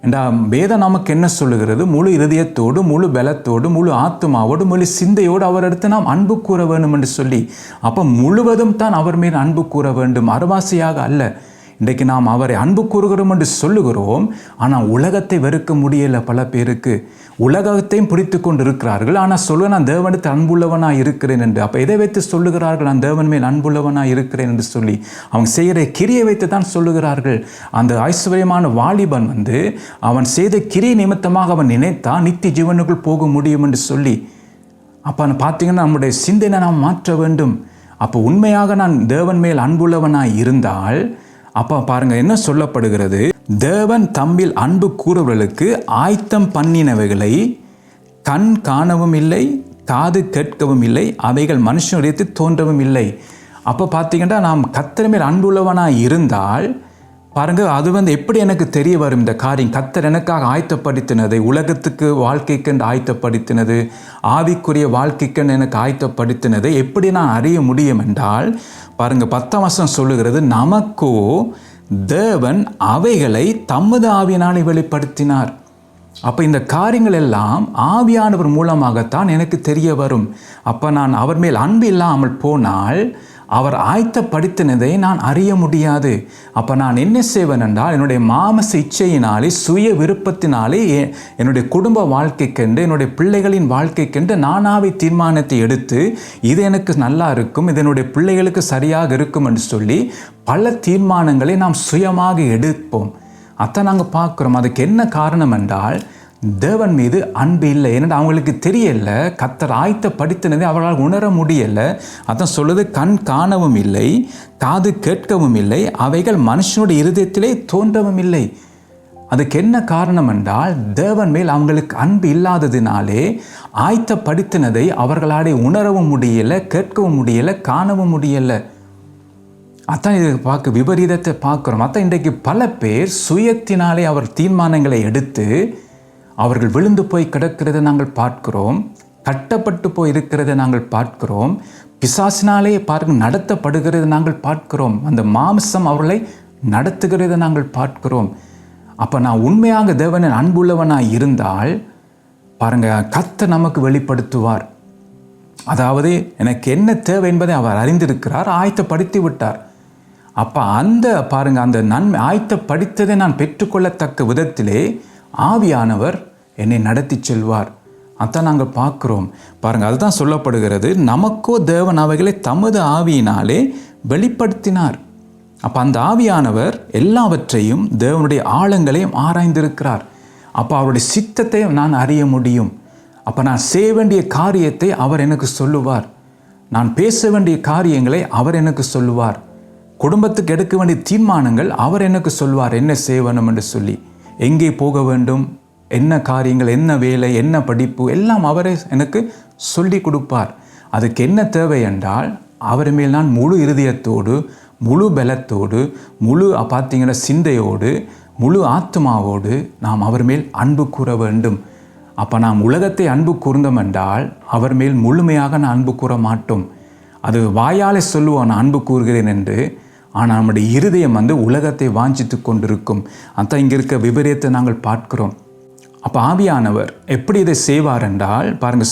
என்றால் வேதம் நமக்கு என்ன சொல்லுகிறது? முழு இருதயத்தோடு, முழு பலத்தோடு, முழு ஆத்மாவோடு, முழு சிந்தையோடு அவரிடத்து நாம் அன்பு கூற வேண்டும் என்று சொல்லி. அப்போ முழுவதும் தான் அவர் மீது அன்பு கூற வேண்டும், அறவாசியாக அல்ல. இன்றைக்கு நாம் அவரை அன்பு கூறுகிறோம் என்று சொல்லுகிறோம், ஆனால் உலகத்தை வெறுக்க முடியலை. பல பேருக்கு உலகத்தையும் பிடித்து கொண்டு இருக்கிறார்கள். ஆனால் சொல்ல நான் தேவனிடத்தில் அன்புள்ளவனாக இருக்கிறேன் என்று. அப்போ எதை வைத்து சொல்லுகிறார்கள்? நான் தேவன் மேல் அன்புள்ளவனாக இருக்கிறேன் என்று சொல்லி அவங்க செய்கிற கிரியை வைத்து தான் சொல்லுகிறார்கள். அந்த ஐஸ்வர்யமான வாலிபன் அவன் செய்த கிரியை நிமித்தமாக அவன் நினைத்தான் நித்திய ஜீவனுக்குள் போக முடியும் என்று சொல்லி. அப்போ பார்த்தீங்கன்னா நம்முடைய சிந்தனை நாம் மாற்ற வேண்டும். அப்போ உண்மையாக நான் தேவன் மேல் அன்புள்ளவனாக இருந்தால் அப்போ பாருங்கள் என்ன சொல்லப்படுகிறது, தேவன் தம்மில் அன்பு கூறுவர்களுக்கு ஆயத்தம் பண்ணினவைகளை கண் காணவும் இல்லை, காது கேட்கவும் இல்லை, அவைகள் மனுஷனுடைய தோன்றவும் இல்லை. அப்போ பார்த்தீங்கன்னா நாம் கர்த்தர் மேல் அன்புள்ளவனாக இருந்தால் பாருங்கள், அது எப்படி எனக்கு தெரிய வரும் இந்த காரியம்? கர்த்தர் எனக்காக ஆயத்தப்படுத்தினதை, உலகத்துக்கு வாழ்க்கைக்கென்று ஆயத்தப்படுத்தினது, ஆவிக்குரிய வாழ்க்கைக்கென்று எனக்கு ஆயத்தப்படுத்தினதை எப்படி நான் அறிய முடியும் என்றால் பாருங்கள், 10ஆம் வசனம் சொல்லுகிறது, நமக்கோ தேவன் அவைகளை தமது ஆவியினாலே வெளிப்படுத்தினார். அப்போ இந்த காரியங்கள் எல்லாம் ஆவியானவர் மூலமாகத்தான் எனக்கு தெரிய வரும். அப்போ நான் அவர் மேல் அன்பு இல்லாமல் போனால் அவர் ஆயத்தப்படுத்தினதை நான் அறிய முடியாது. அப்போ நான் என்ன செய்வேன் என்றால் என்னுடைய மாமச இச்சையினாலே, சுய விருப்பத்தினாலே என்னுடைய குடும்ப வாழ்க்கைக்கென்று, என்னுடைய பிள்ளைகளின் வாழ்க்கைக்கென்று நானாவே தீர்மானத்தை எடுத்து இது எனக்கு நல்லா இருக்கும், இது என்னுடைய பிள்ளைகளுக்கு சரியாக இருக்கும் என்று சொல்லி பல தீர்மானங்களை நாம் சுயமாக எடுப்போம். அதை நாங்கள் பார்க்குறோம். அதுக்கு என்ன காரணம் என்றால் தேவன் மீது அன்பு இல்லை. ஏன்னா அவங்களுக்கு தெரியல, கர்த்தர் ஆயத்தப்படுத்தினதை அவர்களால் உணர முடியலை. அதான் சொல்லுது, கண் காணவும் இல்லை, காது கேட்கவும் இல்லை, அவைகள் மனுஷனுடைய இருதயத்திலே தோன்றவும் இல்லை. அதுக்கு என்ன காரணம் என்றால் தேவன் மேல் அவங்களுக்கு அன்பு இல்லாததினாலே ஆயத்தப்படுத்தினதை அவர்களாலே உணரவும் முடியலை, கேட்கவும் முடியலை, காணவும் முடியலை. அதான் இது பார்க்க விபரீதத்தை பார்க்குறோம். அதான் இன்றைக்கு பல பேர் சுயத்தினாலே அவர் தீர்மானங்களை எடுத்து அவர்கள் விழுந்து போய் கிடக்கிறதை நாங்கள் பார்க்கிறோம். கட்டப்பட்டு போய் இருக்கிறதை நாங்கள் பார்க்கிறோம். பிசாசினாலே நடத்தப்படுகிறதை நாங்கள் பார்க்கிறோம். அந்த மாம்சம் அவர்களை நடத்துகிறதை நாங்கள் பார்க்கிறோம். அப்போ நான் உண்மையாக தேவனின் அன்புள்ளவனாக இருந்தால் கர்த்தர் நமக்கு வெளிப்படுத்துவார். அதாவது எனக்கு என்ன தேவை என்பதை அவர் அறிந்திருக்கிறார், ஆயத்தப்படுத்தி விட்டார். அப்போ அந்த நன்மை ஆயத்தப்படுத்ததை நான் பெற்றுக்கொள்ளத்தக்க விதத்திலே ஆவியானவர் என்னை நடத்தி செல்வார். அதான் நாங்கள் பார்க்குறோம். அதுதான் சொல்லப்படுகிறது, நமக்கோ தேவன் அவைகளை தமது ஆவியினாலே வெளிப்படுத்தினார். அப்போ அந்த ஆவியானவர் எல்லாவற்றையும் தேவனுடைய ஆழங்களையும் ஆராய்ந்திருக்கிறார். அப்போ அவருடைய சித்தத்தை நான் அறிய முடியும். அப்போ நான் செய்ய வேண்டிய காரியத்தை அவர் எனக்கு சொல்லுவார். நான் பேச வேண்டிய காரியங்களை அவர் எனக்கு சொல்லுவார். குடும்பத்துக்கு எடுக்க வேண்டிய தீர்மானங்கள் அவர் எனக்கு சொல்வார், என்ன செய்ய வேண்டும் என்று சொல்லி, எங்கே போக வேண்டும், என்ன காரியங்கள், என்ன வேலை, என்ன படிப்பு, எல்லாம் அவரே எனக்கு சொல்லி கொடுப்பார். அதுக்கு என்ன தேவை என்றால் அவர் மேல் நான் முழு இருதயத்தோடு, முழு பலத்தோடு, முழு சிந்தையோடு, முழு ஆத்மாவோடு நாம் அவர் மேல் அன்பு கூற வேண்டும். அப்போ நாம் உலகத்தை அன்பு கூர்ந்தோம் என்றால் அவர் மேல் முழுமையாக நான் அன்பு கூற மாட்டோம். அது வாயாலே சொல்லுவோம் நான் அன்பு கூறுகிறேன் என்று, ஆனால் நம்முடைய இருதயம் உலகத்தை வாஞ்சித்து கொண்டிருக்கும். அதான் இங்கே இருக்க விபரீதத்தை நாங்கள் பார்க்கிறோம். அப்போ ஆவியானவர் எப்படி இதை செய்வார் என்றால்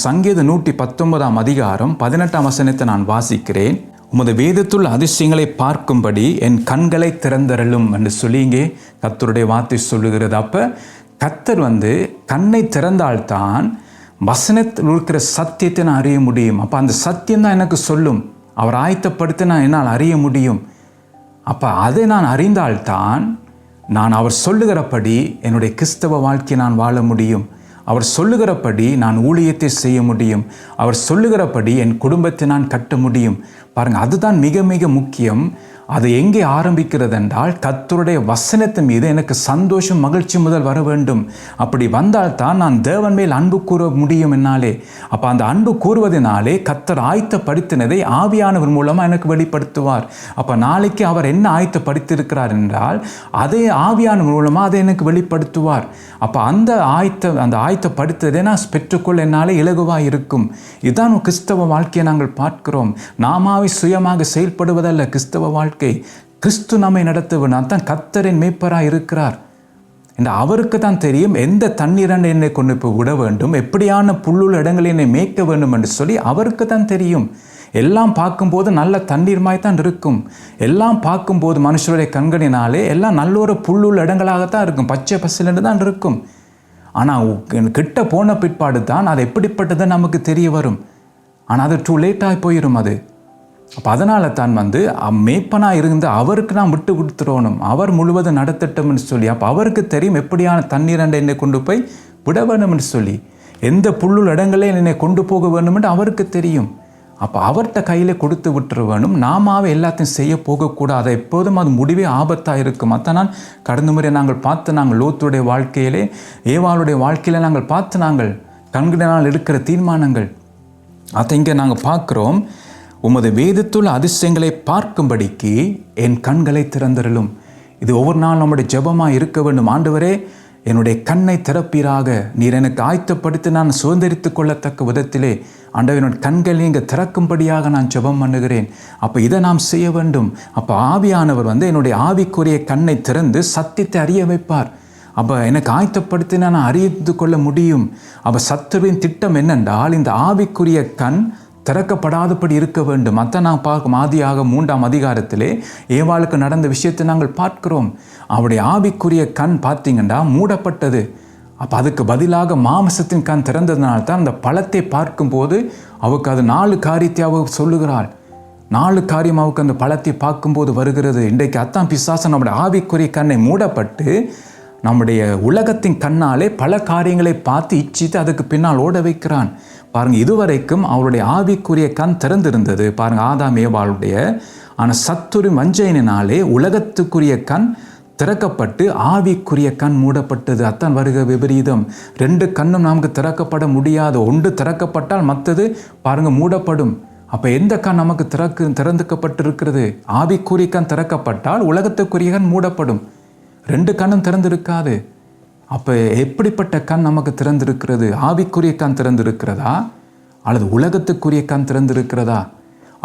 சங்கீதம் 119 அதிகாரம் 18 வசனத்தை நான் வாசிக்கிறேன். உமது வேதத்துள்ள அதிசயங்களை பார்க்கும்படி என் கண்களை திறந்தருளும் என்று சொல்லி இங்கே கர்த்தருடைய வார்த்தை சொல்லுகிறது. அப்போ கர்த்தர் கண்ணை திறந்தால்தான் வசனத்தில் இருக்கிற சத்தியத்தை நான் அறிய முடியும். அப்போ அந்த சத்தியம் தான் எனக்கு சொல்லும், அவர் ஆயத்தப்படுத்த நான் என்னால் அறிய முடியும். அப்போ அதை நான் அறிந்தால்தான் நான் அவர் சொல்லுகிறபடி என்னுடைய கிறிஸ்தவ வாழ்க்கையை நான் வாழ முடியும். அவர் சொல்லுகிறபடி நான் ஊழியத்தை செய்ய முடியும். அவர் சொல்லுகிறபடி என் குடும்பத்தை நான் கட்ட முடியும். அதுதான் மிக மிக முக்கியம். அது எங்கே ஆரம்பிக்கிறது என்றால் கர்த்தருடைய வசனத்தின் மீது எனக்கு சந்தோஷம், மகிழ்ச்சி முதல் வர வேண்டும். அப்படி வந்தால்தான் நான் தேவன் மேல் அன்பு கூற முடியும் என்னாலே. அப்போ அந்த அன்பு கூறுவதனாலே கர்த்தர் ஆயத்தப்படுத்தினதை ஆவியானவர் மூலமாக எனக்கு வெளிப்படுத்துவார். அப்போ நாளைக்கு அவர் என்ன ஆயத்தப்படுத்தியிருக்கிறார் என்றால் அதே ஆவியானவர் மூலமாக அதை எனக்கு வெளிப்படுத்துவார். அப்போ அந்த ஆயத்தப்படுத்ததை நான் பெற்றுக்கொள்ள என்னாலே இலகுவாக இருக்கும். இதுதான் கிறிஸ்தவ வாழ்க்கையை நாங்கள் பார்க்கிறோம். நாமாவே சுயமாக செயல்படுவதல்ல கிறிஸ்தவ வாழ்க்கை. கிறிஸ்து நம்மை நடத்துவனான் தான் கர்த்தரின் மேய்ப்பராக இருக்கிறார். இந்த அவருக்கு தான் தெரியும் எந்த தண்ணீரண்டை என்னை கொண்டு போய் விட வேண்டும், எப்படியான புல்லுள்ள இடங்களை என்னை மேய்க்க வேண்டும் என்று சொல்லி அவருக்கு தான் தெரியும். எல்லாம் பார்க்கும்போது நல்ல தண்ணீர்மாய் தான் இருக்கும். எல்லாம் பார்க்கும்போது மனுஷருடைய கண்களினாலே எல்லாம் நல்ல ஒரு புல்லுள்ள இடங்களாகத்தான் இருக்கும், பச்சை பசலென்று தான் இருக்கும். ஆனால் கிட்ட போன பிற்பாடு தான் அது எப்படிப்பட்டது நமக்கு தெரிய வரும். ஆனால் அது டூ லேட்டாக போயிடும் அது. அப்போ அதனால தான் மேய்ப்பனாக இருந்து அவருக்கு நான் விட்டு கொடுத்துடணும், அவர் முழுவதும் நடத்தட்டும்னு சொல்லி. அப்போ அவருக்கு தெரியும் எப்படியான தண்ணீரண்டை என்னை கொண்டு போய் விட வேணும்னு சொல்லி, எந்த புல்லுள்ள இடங்களே என்னை கொண்டு போக வேணும்னு அவருக்கு தெரியும். அப்போ அவர்கிட்ட கையில் கொடுத்து விட்டுற வேணும். நாமாவே எல்லாத்தையும் செய்ய போகக்கூடாது. எப்போதும் அது முடிவே ஆபத்தாக இருக்கும். அதான் நான் கடந்த முறை நாங்கள் லோத்துடைய வாழ்க்கையிலே, ஏவாளுடைய வாழ்க்கையில் நாங்கள் பார்த்து கண்களினால் எடுக்கிற தீர்மானங்கள் அதை இங்கே நாங்கள் பார்க்குறோம். உமது வேதத்துள்ள அதிசயங்களை பார்க்கும்படிக்கு என் கண்களை திறந்தருளும். இது ஒவ்வொரு நாள் நம்முடைய ஜெபமாக இருக்க வேண்டும். ஆண்டவரே, என்னுடைய கண்ணை திறப்பீராக, நீர் எனக்கு ஆயத்தப்படுத்தி நான் சுதந்திரித்து கொள்ளத்தக்க விதத்திலே ஆண்டவர் என்னுடைய கண்களை இங்கே திறக்கும்படியாக நான் ஜெபம் பண்ணுகிறேன். அப்போ இதை நாம் செய்ய வேண்டும். அப்போ ஆவியானவர் என்னுடைய ஆவிக்குரிய கண்ணை திறந்து சத்தியத்தை அறிய வைப்பார். அப்போ எனக்கு ஆயத்தப்படுத்தி நான் அறிந்து கொள்ள முடியும். அப்போ சத்துருவின் திட்டம் என்னென்றால் இந்த ஆவிக்குரிய கண் திறக்கப்படாதபடி இருக்க வேண்டும். அதான் நான் பார்க்கும் ஆதியாக 3 அதிகாரத்திலே ஏவாளுக்கு நடந்த விஷயத்தை நாங்கள் பார்க்கிறோம். அவருடைய ஆவிக்குரிய கண் பார்த்தீங்கன்னா மூடப்பட்டது. அப்போ அதுக்கு பதிலாக மாம்சத்தின் கண் திறந்ததுனால்தான் அந்த பழத்தை பார்க்கும்போது அவருக்கு அது 4 காரியத்தை அவ சொல்லுகிறாள். 4 காரியம் அவருக்கு அந்த பழத்தை பார்க்கும்போது வருகிறது. இன்றைக்கு அத்தான் பிசாசன் நம்முடைய ஆவிக்குரிய கண்ணை மூடப்பட்டு நம்முடைய உலகத்தின் கண்ணாலே பல காரியங்களை பார்த்து இச்சித்து அதுக்கு பின்னால் ஓட வைக்கிறான். பாருங்கள், இதுவரைக்கும் அவருடைய ஆவிக்குரிய கண் திறந்திருந்தது. பாருங்கள், ஆதாம் ஏவாளுடைய. ஆனால் சத்துரு வஞ்சையினாலே உலகத்துக்குரிய கண் திறக்கப்பட்டு ஆவிக்குரிய கண் மூடப்பட்டது. அத்தான் வருக விபரீதம். 2 கண்ணும் நமக்கு திறக்கப்பட முடியாது. ஒன்று திறக்கப்பட்டால் மற்றது பாருங்கள் மூடப்படும். அப்போ எந்த கண் நமக்கு திறந்துக்கப்பட்டிருக்கிறது? ஆவிக்குரிய கண் திறக்கப்பட்டால் உலகத்துக்குரிய கண் மூடப்படும். 2 கண்ணும் திறந்திருக்காது. அப்போ எப்படிப்பட்ட கண் நமக்கு திறந்திருக்கிறது? ஆவிக்குரிய கண் திறந்திருக்கிறதா அல்லது உலகத்துக்குரிய கண் திறந்திருக்கிறதா?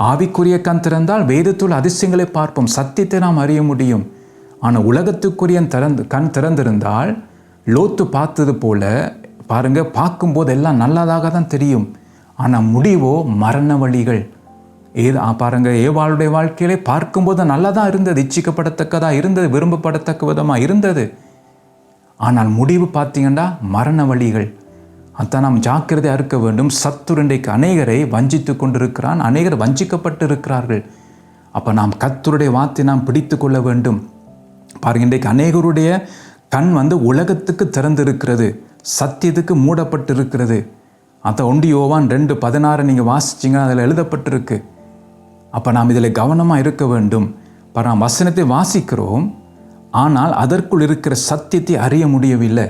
ஆவிக்குரிய கண் திறந்தால் வேதத்துள் அதிசயங்களை பார்ப்போம், சத்தியத்தை நாம் அறிய முடியும். ஆனால் உலகத்துக்குரிய கண் திறந்திருந்தால் லோத்து பார்த்தது போல பாருங்க, பார்க்கும்போது எல்லாம் நல்லதாக தான் தெரியும். ஆனால் முடிவோ மரண வழிகள். பாருங்க, ஏவாளுடைய வாழ்க்கையிலே பார்க்கும்போது நல்லா தான் இருந்தது, இச்சிக்கப்படத்தக்கதாக இருந்தது, விரும்பப்படத்தக்க விதமாக இருந்தது. ஆனால் முடிவு பார்த்தீங்கன்னா மரண வழிகள். அதான் நாம் ஜாக்கிரதையாக இருக்க வேண்டும். சத்துரு இன்றைக்கு அநேகரை வஞ்சித்து கொண்டிருக்கிறான், அநேகர் வஞ்சிக்கப்பட்டு இருக்கிறார்கள். அப்போ நாம் கர்த்தருடைய வார்த்தை நாம் பிடித்து கொள்ள வேண்டும். பாருங்க, இன்றைக்கு அநேகருடைய கண் உலகத்துக்கு திறந்திருக்கிறது, சத்தியத்துக்கு மூடப்பட்டு இருக்கிறது. அதை 1 யோவான் 2:16 நீங்கள் வாசிச்சிங்கன்னா அதில் எழுதப்பட்டிருக்கு. அப்போ நாம் இதில் கவனமாக இருக்க வேண்டும். நாம் வசனத்தை வாசிக்கிறோம், ஆனால் அதற்குள் இருக்கிற சத்தியத்தை அறிய முடியவில்லை.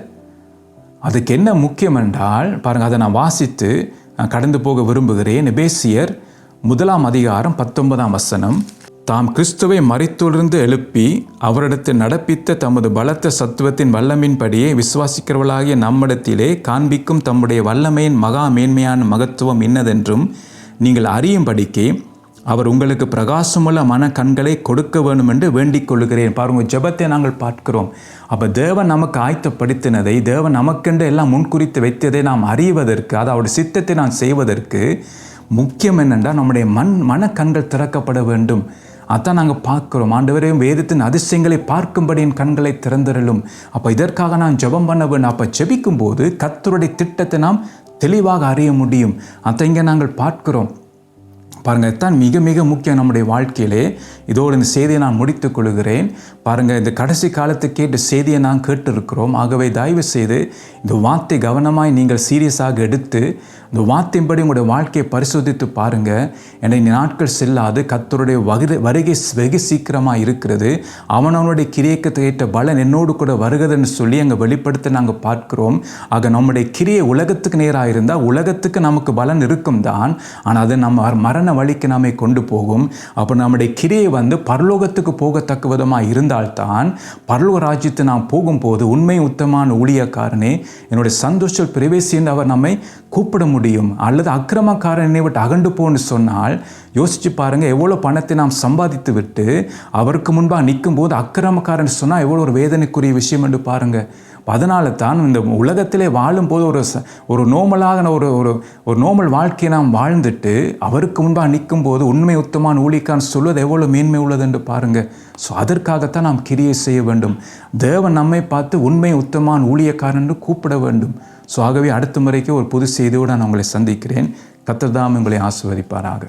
அதுக்கு என்ன முக்கியம் என்றால் பாருங்கள், அதை நான் வாசித்து நான் கடந்து போக விரும்புகிறேன். எபேசியர் 1:19 தாம் கிறிஸ்துவை மரித்தோரிலிருந்து எழுப்பி அவரிடத்தில் நடப்பித்த தமது பலத்த சத்துவத்தின் வல்லமையின்படியே விசுவாசிக்கிறவர்களாகிய நம்மிடத்திலே காண்பிக்கும் தம்முடைய வல்லமையின் மகா மேன்மையான மகத்துவம் இன்னதென்றும் நீங்கள் அறியும்படிக்கு அவர் உங்களுக்கு பிரகாசமுள்ள மன கண்களை கொடுக்க வேண்டும் என்று வேண்டிக் கொள்கிறேன். பாருங்க, ஜெபத்தை நாங்கள் பார்க்கிறோம். அப்போ தேவன் நமக்கு ஆயத்தப்படுத்தினதை, தேவன் நமக்கென்று எல்லாம் முன்குறித்து வைத்ததை நாம் அறிவதற்கு, அதாவது சித்தத்தை நாம் செய்வதற்கு முக்கியம் என்னென்றால் நம்முடைய மனக்கண்கள் திறக்கப்பட வேண்டும். அதான் நாங்கள் பார்க்குறோம். ஆண்டவரையும் வேதத்தின் அதிசயங்களை பார்க்கும்படி என் கண்களை திறந்திரலும். அப்போ இதற்காக நான் ஜெபம் பண்ண வேண்டும். அப்போ ஜெபிக்கும் போது கர்த்தருடைய திட்டத்தை நாம் தெளிவாக அறிய முடியும். அதை இங்கே நாங்கள் பார்க்கிறோம். பாருங்கள், இதுதான் மிக மிக முக்கியம் நம்முடைய வாழ்க்கையிலே. இதோடு இந்த செய்தியை நான் முடித்துக் கொள்கிறேன். பாருங்கள், இந்த கடைசி காலத்துக்கு கேட்ட செய்தியை நான் கேட்டிருக்கிறோம். ஆகவே தயவு செய்து இந்த வார்த்தை கவனமாய் நீங்கள் சீரியஸாக எடுத்து இந்த வார்த்தையின்படி உங்களுடைய வாழ்க்கையை பரிசோதித்து பாருங்கள். ஏன்னா இந்த நாட்கள் செல்லாது, கர்த்தருடைய வருகை வெகு சீக்கிரமாக இருக்கிறது. அவனவனுடைய கிரியைக்கு ஏற்ற பலன் என்னோடு கூட வருகிறதுன்னு சொல்லி அங்கே வெளிப்படுத்த நாங்கள் பார்க்கிறோம். ஆக நம்முடைய கிரியை உலகத்துக்கு நேராக இருந்தால் உலகத்துக்கு நமக்கு பலன் இருக்கும் தான், ஆனால் அது நம்ம மரண வழிக்கு நம்மை கொண்டு போகும். அப்போ நம்முடைய கிரியை பரலோகத்துக்கு போகத்தக்க விதமாக இருந்தால்தான் பரலோக ராஜ்யத்தை நாம் போகும்போது உண்மை உத்தமான ஊழியக்காரனே என்னுடைய சந்தோஷம் பிரவேசி என்று அவர் நம்மை கூப்பிட முடியும். அல்லது அக்கிரமக்காரனை விட்டு அகண்டு போன்னு சொன்னால் யோசிச்சு பாருங்க, எவ்வளோ பணத்தை நாம் சம்பாதித்து விட்டு அவருக்கு முன்பாக நிற்கும் போது அக்கிரமக்காரன் சொன்னால் எவ்வளோ ஒரு வேதனைக்குரிய விஷயம் என்று பாருங்க. அதனால தான் இந்த உலகத்திலே வாழும்போது ஒரு நோமலாக ஒரு நோமல் வாழ்க்கையை நாம் வாழ்ந்துட்டு அவருக்கு முன்பாக நிற்கும் போது உண்மை உத்தமான ஊழியக்காரன் சொல்வது எவ்வளோ மேன்மை உள்ளது என்று பாருங்க. ஸோ அதற்காகத்தான் நாம் கிரியை செய்ய வேண்டும். தேவன் நம்மை பார்த்து உண்மை உத்தமான ஊழியக்காரன் என்று கூப்பிட வேண்டும். ஸோ ஆகவே அடுத்த முறைக்கு ஒரு புது செய்தியோடு நான் உங்களை சந்திக்கிறேன். கர்த்தர் தாமே உங்களை ஆசீர்வதிப்பாராக.